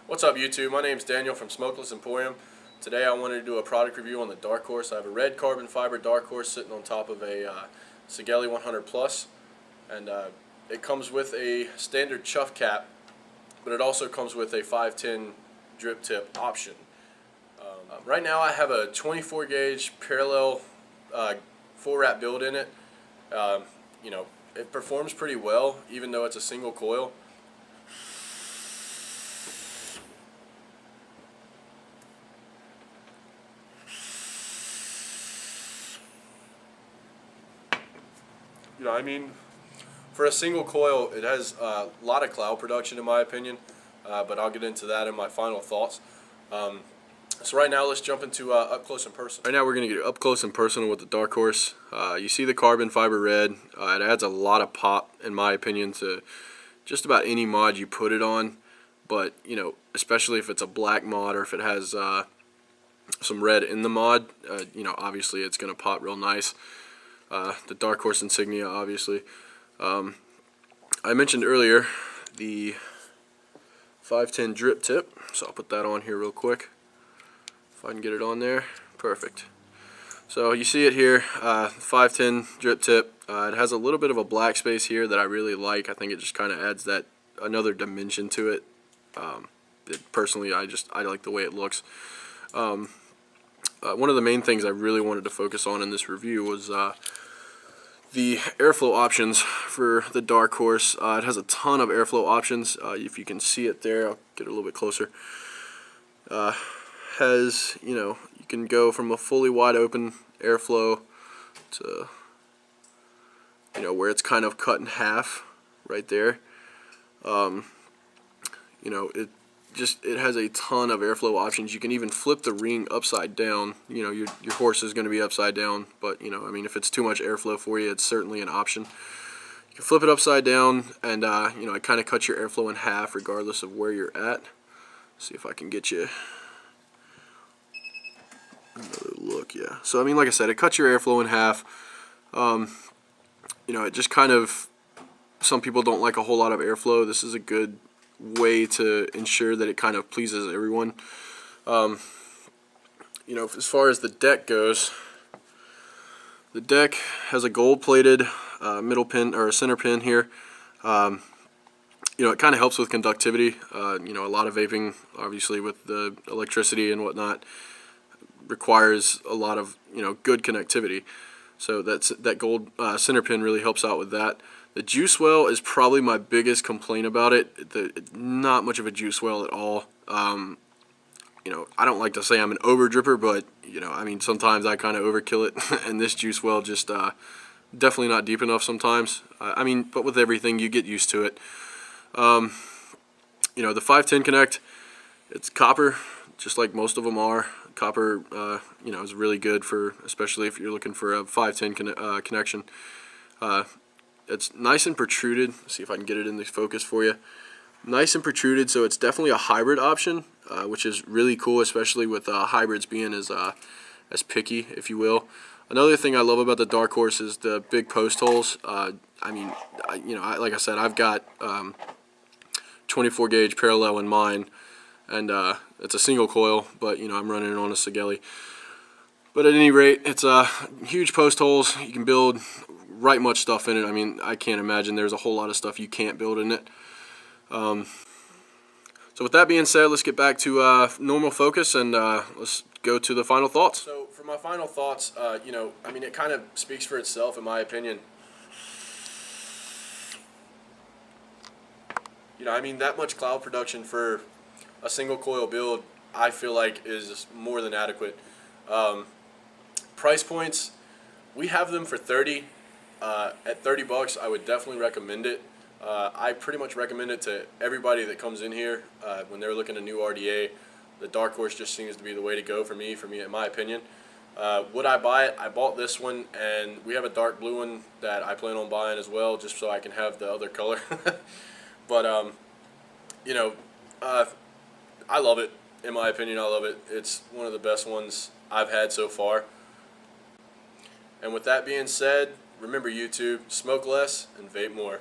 What's up YouTube? My name's Daniel from Smokeless Emporium. Today I wanted to do a product review on the Dark Horse. I have a red carbon fiber Dark Horse sitting on top of a Sigelli 100 Plus, and it comes with a standard chuff cap, but it also comes with a 510 drip tip option. Right now I have a 24 gauge parallel 4-wrap build in it. You know, it performs pretty well even though it's a single coil. You know, I mean, for a single coil, it has a lot of cloud production in my opinion, but I'll get into that in my final thoughts. So right now, let's jump into up close and personal. Right now, we're going to get up close and personal with the Dark Horse. You see the carbon fiber red. It adds a lot of pop, in my opinion, to just about any mod you put it on. But, you know, especially if it's a black mod or if it has some red in the mod, you know, obviously it's going to pop real nice. The Dark Horse insignia, obviously. I mentioned earlier the 510 drip tip, so I'll put that on here real quick. If I can get it on there, perfect. So you see it here, 510 drip tip. It has a little bit of a black space here that I really like. I think it just kind of adds that another dimension to it. Personally, I like the way it looks. One of the main things I really wanted to focus on in this review was the airflow options for the Dark Horse. It has a ton of airflow options. If you can see it there, I'll get a little bit closer. Has, you know, you can go from a fully wide open airflow to, you know, where it's kind of cut in half right there. You know, it has a ton of airflow options. You can even flip the ring upside down. You know, your horse is going to be upside down, but, you know, I mean, if it's too much airflow for you, it's certainly an option. You can flip it upside down, and you know, it kind of cuts your airflow in half regardless of where you're at. See if I can get you another look. Yeah, so I mean, like I said, it cuts your airflow in half. You know, it just kind of, some people don't like a whole lot of airflow. This is a good way to ensure that it kind of pleases everyone. You know, as far as the deck goes, the deck has a gold-plated middle pin or a center pin here. You know, it kind of helps with conductivity. You know, a lot of vaping, obviously, with the electricity and whatnot, requires a lot of, you know, good connectivity. So that gold center pin really helps out with that. The juice well is probably my biggest complaint about it. Not much of a juice well at all. You know, I don't like to say I'm an over dripper, but, you know, I mean, sometimes I kind of overkill it, and this juice well just definitely not deep enough sometimes. I mean, but with everything, you get used to it. You know, the 510 connect, it's copper, just like most of them are. Copper, you know, is really good for, especially if you're looking for a 510 connection. It's nice and protruded. Let's see if I can get it in the focus for you. Nice and protruded, so it's definitely a hybrid option, which is really cool, especially with hybrids being as picky, if you will. Another thing I love about the Dark Horse is the big post holes. I mean, you know, like I said, I've got 24 gauge parallel in mine, and it's a single coil, but, you know, I'm running it on a Sigelli. But at any rate, it's huge post holes. You can build right much stuff in it. I mean, I can't imagine there's a whole lot of stuff you can't build in it. So with that being said, let's get back to normal focus, and let's go to the final thoughts. So for my final thoughts, you know, I mean, it kind of speaks for itself in my opinion. You know, I mean, that much cloud production for a single coil build, I feel like is more than adequate. Price points, we have them for 30. At 30 bucks, I would definitely recommend it. I pretty much recommend it to everybody that comes in here when they're looking at a new RDA. The Dark Horse just seems to be the way to go for me in my opinion. Would I buy it? I bought this one, and we have a dark blue one that I plan on buying as well, just so I can have the other color. But you know, I love it. In my opinion, I love it. It's one of the best ones I've had so far. And with that being said, remember YouTube, smoke less and vape more.